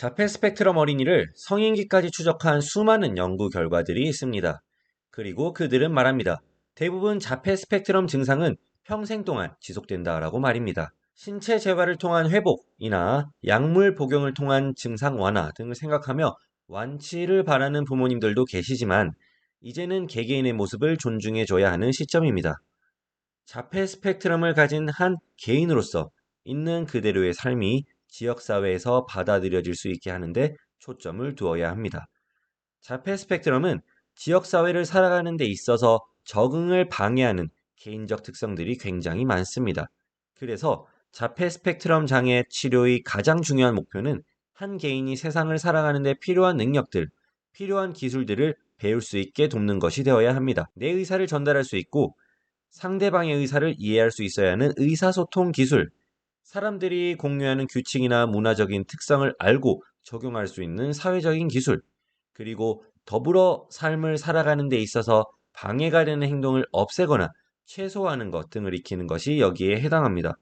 자폐 스펙트럼 어린이를 성인기까지 추적한 수많은 연구 결과들이 있습니다. 그리고 그들은 말합니다. 대부분 자폐 스펙트럼 증상은 평생 동안 지속된다라고 말입니다. 신체 재활을 통한 회복이나 약물 복용을 통한 증상 완화 등을 생각하며 완치를 바라는 부모님들도 계시지만 이제는 개개인의 모습을 존중해줘야 하는 시점입니다. 자폐 스펙트럼을 가진 한 개인으로서 있는 그대로의 삶이 지역사회에서 받아들여질 수 있게 하는데 초점을 두어야 합니다. 자폐 스펙트럼은 지역사회를 살아가는 데 있어서 적응을 방해하는 개인적 특성들이 굉장히 많습니다. 그래서 자폐 스펙트럼 장애 치료의 가장 중요한 목표는 한 개인이 세상을 살아가는 데 필요한 능력들, 필요한 기술들을 배울 수 있게 돕는 것이 되어야 합니다. 내 의사를 전달할 수 있고 상대방의 의사를 이해할 수 있어야 하는 의사소통 기술, 사람들이 공유하는 규칙이나 문화적인 특성을 알고 적용할 수 있는 사회적인 기술, 그리고 더불어 삶을 살아가는 데 있어서 방해가 되는 행동을 없애거나 최소화하는 것 등을 익히는 것이 여기에 해당합니다.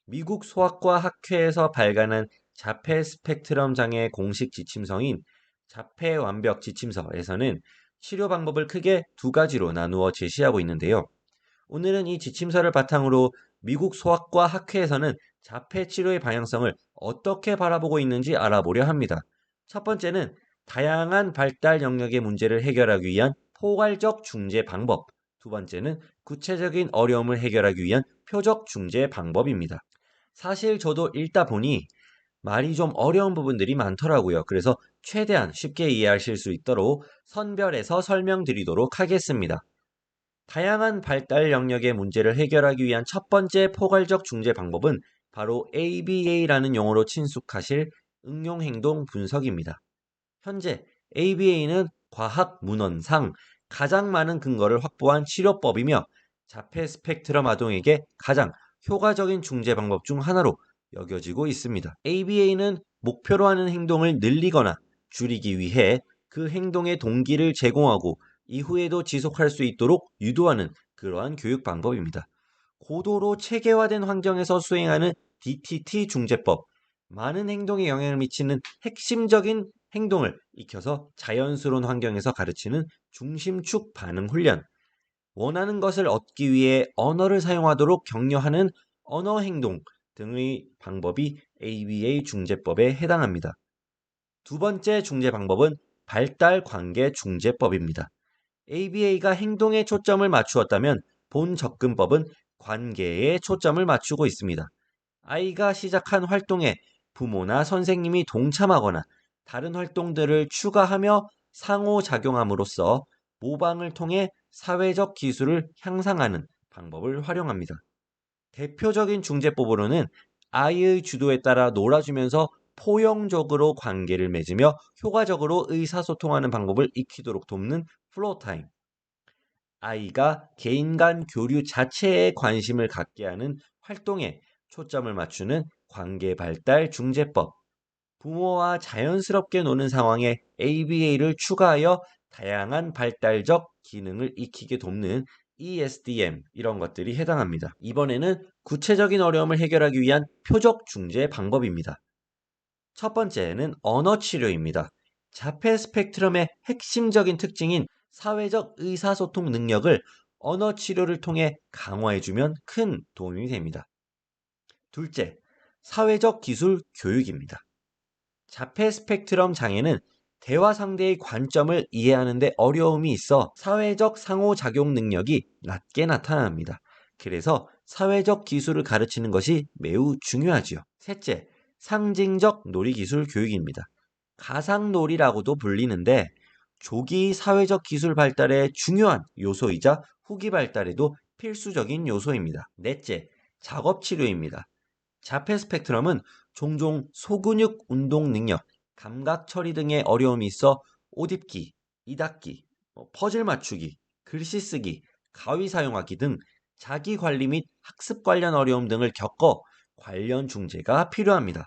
미국 소아과 학회에서 발간한 자폐 스펙트럼 장애 공식 지침서인 자폐 완벽 지침서에서는 치료 방법을 크게 두 가지로 나누어 제시하고 있는데요. 오늘은 이 지침서를 바탕으로 미국 소아과 학회에서는 자폐 치료의 방향성을 어떻게 바라보고 있는지 알아보려 합니다. 첫 번째는 다양한 발달 영역의 문제를 해결하기 위한 포괄적 중재 방법. 두 번째는 구체적인 어려움을 해결하기 위한 표적 중재 방법입니다. 사실 저도 읽다 보니 말이 좀 어려운 부분들이 많더라고요. 그래서 최대한 쉽게 이해하실 수 있도록 선별해서 설명드리도록 하겠습니다. 다양한 발달 영역의 문제를 해결하기 위한 첫 번째 포괄적 중재 방법은 바로 ABA라는 용어로 친숙하실 응용행동 분석입니다. 현재 ABA는 과학 문헌상 가장 많은 근거를 확보한 치료법이며 자폐 스펙트럼 아동에게 가장 효과적인 중재 방법 중 하나로 여겨지고 있습니다. ABA는 목표로 하는 행동을 늘리거나 줄이기 위해 그 행동의 동기를 제공하고 이후에도 지속할 수 있도록 유도하는 그러한 교육 방법입니다. 고도로 체계화된 환경에서 수행하는 DTT 중재법, 많은 행동에 영향을 미치는 핵심적인 행동을 익혀서 자연스러운 환경에서 가르치는 중심축 반응 훈련, 원하는 것을 얻기 위해 언어를 사용하도록 격려하는 언어 행동 등의 방법이 ABA 중재법에 해당합니다. 두 번째 중재 방법은 발달 관계 중재법입니다. ABA가 행동에 초점을 맞추었다면 본 접근법은 관계에 초점을 맞추고 있습니다. 아이가 시작한 활동에 부모나 선생님이 동참하거나 다른 활동들을 추가하며 상호작용함으로써 모방을 통해 사회적 기술을 향상하는 방법을 활용합니다. 대표적인 중재법으로는 아이의 주도에 따라 놀아주면서 포용적으로 관계를 맺으며 효과적으로 의사소통하는 방법을 익히도록 돕는 플로타임, 아이가 개인 간 교류 자체에 관심을 갖게 하는 활동에 초점을 맞추는 관계 발달 중재법, 부모와 자연스럽게 노는 상황에 ABA를 추가하여 다양한 발달적 기능을 익히게 돕는 ESDM 이런 것들이 해당합니다. 이번에는 구체적인 어려움을 해결하기 위한 표적 중재 방법입니다. 첫 번째는 언어 치료입니다. 자폐 스펙트럼의 핵심적인 특징인 사회적 의사소통 능력을 언어 치료를 통해 강화해주면 큰 도움이 됩니다. 둘째, 사회적 기술 교육입니다. 자폐 스펙트럼 장애는 대화 상대의 관점을 이해하는 데 어려움이 있어 사회적 상호작용 능력이 낮게 나타납니다. 그래서 사회적 기술을 가르치는 것이 매우 중요하지요. 셋째, 상징적 놀이기술 교육입니다. 가상놀이라고도 불리는데 조기 사회적 기술 발달의 중요한 요소이자 후기 발달에도 필수적인 요소입니다. 넷째, 작업 치료입니다. 자폐 스펙트럼은 종종 소근육 운동 능력, 감각 처리 등의 어려움이 있어 옷 입기, 이 닦기, 퍼즐 맞추기, 글씨 쓰기, 가위 사용하기 등 자기 관리 및 학습 관련 어려움 등을 겪어 관련 중재가 필요합니다.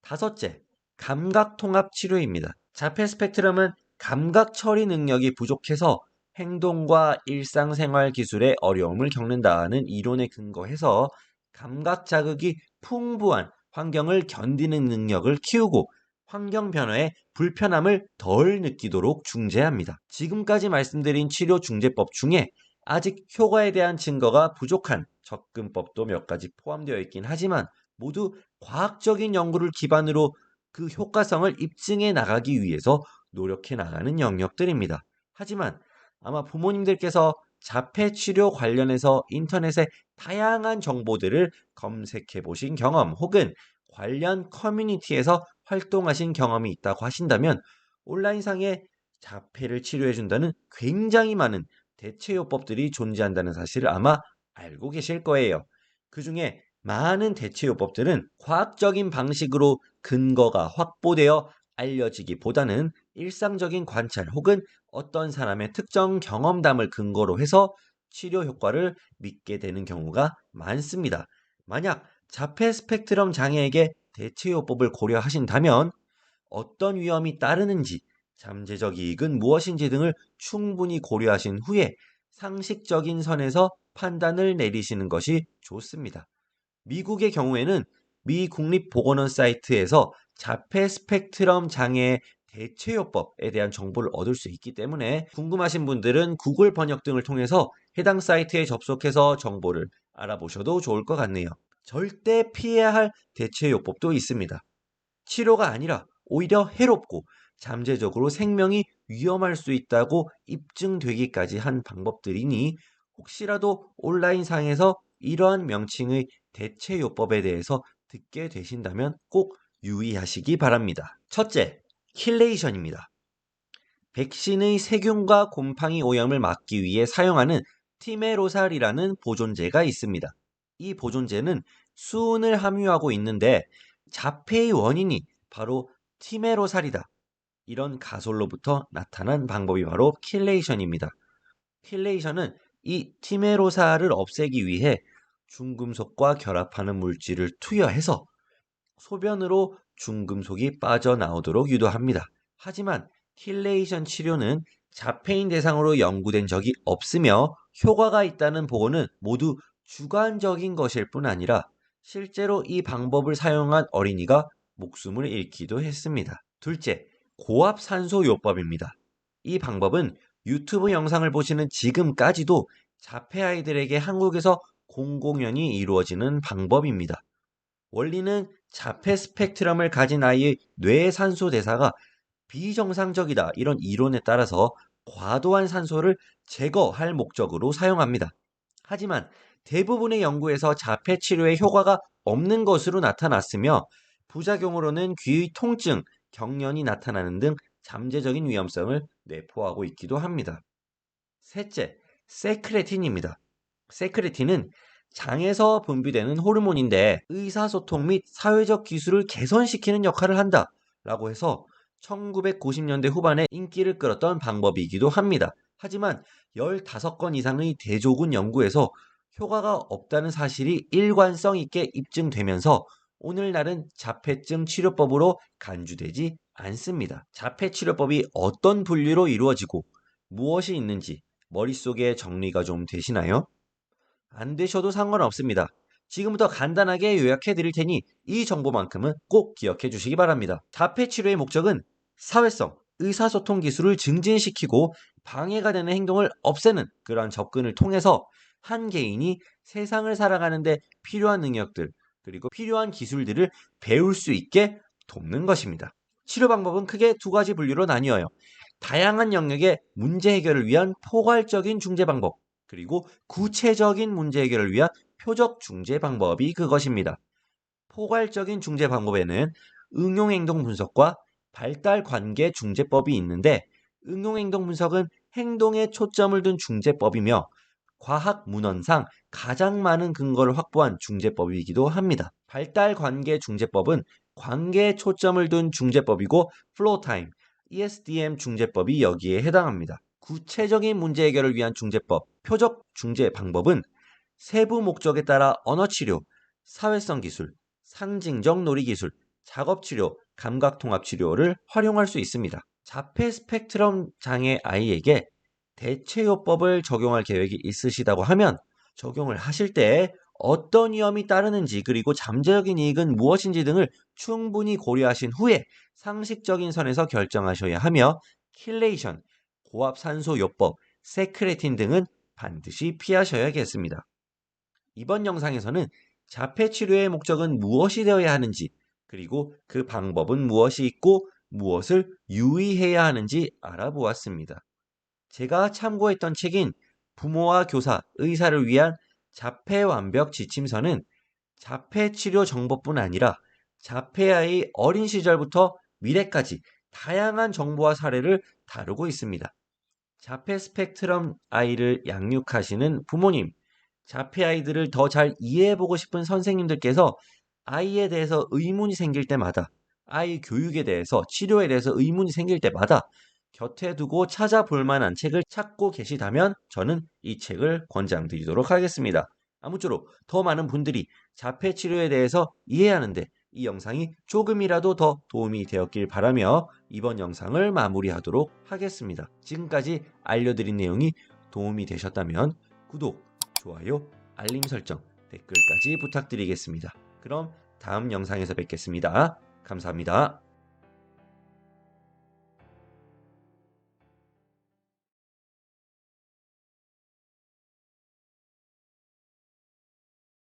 다섯째, 감각 통합 치료입니다. 자폐 스펙트럼은 감각 처리 능력이 부족해서 행동과 일상생활 기술에 어려움을 겪는다는 이론에 근거해서 감각 자극이 풍부한 환경을 견디는 능력을 키우고 환경 변화의 불편함을 덜 느끼도록 중재합니다. 지금까지 말씀드린 치료 중재법 중에 아직 효과에 대한 증거가 부족한 접근법도 몇 가지 포함되어 있긴 하지만 모두 과학적인 연구를 기반으로 그 효과성을 입증해 나가기 위해서 노력해 나가는 영역들입니다. 하지만 아마 부모님들께서 자폐 치료 관련해서 인터넷에 다양한 정보들을 검색해 보신 경험 혹은 관련 커뮤니티에서 활동하신 경험이 있다고 하신다면 온라인상에 자폐를 치료해준다는 굉장히 많은 대체요법들이 존재한다는 사실을 아마 알고 계실 거예요. 그 중에 많은 대체요법들은 과학적인 방식으로 근거가 확보되어 알려지기보다는 일상적인 관찰 혹은 어떤 사람의 특정 경험담을 근거로 해서 치료 효과를 믿게 되는 경우가 많습니다. 만약 자폐 스펙트럼 장애에게 대체요법을 고려하신다면 어떤 위험이 따르는지, 잠재적 이익은 무엇인지 등을 충분히 고려하신 후에 상식적인 선에서 판단을 내리시는 것이 좋습니다. 미국의 경우에는 미 국립보건원 사이트에서 자폐 스펙트럼 장애의 대체요법에 대한 정보를 얻을 수 있기 때문에 궁금하신 분들은 구글 번역 등을 통해서 해당 사이트에 접속해서 정보를 알아보셔도 좋을 것 같네요. 절대 피해야 할 대체요법도 있습니다. 치료가 아니라 오히려 해롭고 잠재적으로 생명이 위험할 수 있다고 입증되기까지 한 방법들이니 혹시라도 온라인상에서 이러한 명칭의 대체요법에 대해서 듣게 되신다면 꼭 유의하시기 바랍니다. 첫째, 킬레이션입니다. 백신의 세균과 곰팡이 오염을 막기 위해 사용하는 티메로살이라는 보존제가 있습니다. 이 보존제는 수은을 함유하고 있는데 자폐의 원인이 바로 티메로살이다. 이런 가설로부터 나타난 방법이 바로 킬레이션입니다. 킬레이션은 이 티메로살을 없애기 위해 중금속과 결합하는 물질을 투여해서 소변으로 중금속이 빠져나오도록 유도합니다. 하지만 킬레이션 치료는 자폐인 대상으로 연구된 적이 없으며 효과가 있다는 보고는 모두 주관적인 것일 뿐 아니라 실제로 이 방법을 사용한 어린이가 목숨을 잃기도 했습니다. 둘째, 고압산소요법입니다. 이 방법은 유튜브 영상을 보시는 지금까지도 자폐 아이들에게 한국에서 공공연히 이루어지는 방법입니다. 원리는 자폐 스펙트럼을 가진 아이의 뇌 산소 대사가 비정상적이다 이런 이론에 따라서 과도한 산소를 제거할 목적으로 사용합니다. 하지만 대부분의 연구에서 자폐 치료에 효과가 없는 것으로 나타났으며 부작용으로는 귀의 통증, 경련이 나타나는 등 잠재적인 위험성을 내포하고 있기도 합니다. 셋째, 세크레틴입니다. 세크레틴은 장에서 분비되는 호르몬인데 의사소통 및 사회적 기술을 개선시키는 역할을 한다라고 해서 1990년대 후반에 인기를 끌었던 방법이기도 합니다. 하지만 15건 이상의 대조군 연구에서 효과가 없다는 사실이 일관성 있게 입증되면서 오늘날은 자폐증 치료법으로 간주되지 않습니다. 자폐 치료법이 어떤 분류로 이루어지고 무엇이 있는지 머릿속에 정리가 좀 되시나요? 안 되셔도 상관없습니다. 지금부터 간단하게 요약해 드릴 테니 이 정보만큼은 꼭 기억해 주시기 바랍니다. 자폐 치료의 목적은 사회성, 의사소통 기술을 증진시키고 방해가 되는 행동을 없애는 그러한 접근을 통해서 한 개인이 세상을 살아가는데 필요한 능력들 그리고 필요한 기술들을 배울 수 있게 돕는 것입니다. 치료 방법은 크게 두 가지 분류로 나뉘어요. 다양한 영역의 문제 해결을 위한 포괄적인 중재 방법, 그리고 구체적인 문제 해결을 위한 표적 중재 방법이 그것입니다. 포괄적인 중재 방법에는 응용행동 분석과 발달 관계 중재법이 있는데 응용행동 분석은 행동에 초점을 둔 중재법이며 과학 문헌상 가장 많은 근거를 확보한 중재법이기도 합니다. 발달 관계 중재법은 관계에 초점을 둔 중재법이고 플로타임, ESDM 중재법이 여기에 해당합니다. 구체적인 문제 해결을 위한 중재법, 표적 중재 방법은 세부 목적에 따라 언어치료, 사회성 기술, 상징적 놀이기술, 작업치료, 감각통합치료를 활용할 수 있습니다. 자폐 스펙트럼 장애 아이에게 대체요법을 적용할 계획이 있으시다고 하면 적용을 하실 때 어떤 위험이 따르는지 그리고 잠재적인 이익은 무엇인지 등을 충분히 고려하신 후에 상식적인 선에서 결정하셔야 하며 킬레이션, 고압 산소 요법, 세크레틴 등은 반드시 피하셔야겠습니다. 이번 영상에서는 자폐 치료의 목적은 무엇이 되어야 하는지, 그리고 그 방법은 무엇이 있고 무엇을 유의해야 하는지 알아보았습니다. 제가 참고했던 책인 부모와 교사, 의사를 위한 자폐 완벽 지침서는 자폐 치료 정보뿐 아니라 자폐아이 어린 시절부터 미래까지 다양한 정보와 사례를 다루고 있습니다. 자폐 스펙트럼 아이를 양육하시는 부모님, 자폐 아이들을 더 잘 이해해보고 싶은 선생님들께서 아이에 대해서 의문이 생길 때마다, 아이 교육에 대해서, 치료에 대해서 의문이 생길 때마다 곁에 두고 찾아볼 만한 책을 찾고 계시다면 저는 이 책을 권장드리도록 하겠습니다. 아무쪼록 더 많은 분들이 자폐 치료에 대해서 이해하는데 이 영상이 조금이라도 더 도움이 되었길 바라며 이번 영상을 마무리하도록 하겠습니다. 지금까지 알려드린 내용이 도움이 되셨다면 구독, 좋아요, 알림 설정, 댓글까지 부탁드리겠습니다. 그럼 다음 영상에서 뵙겠습니다. 감사합니다.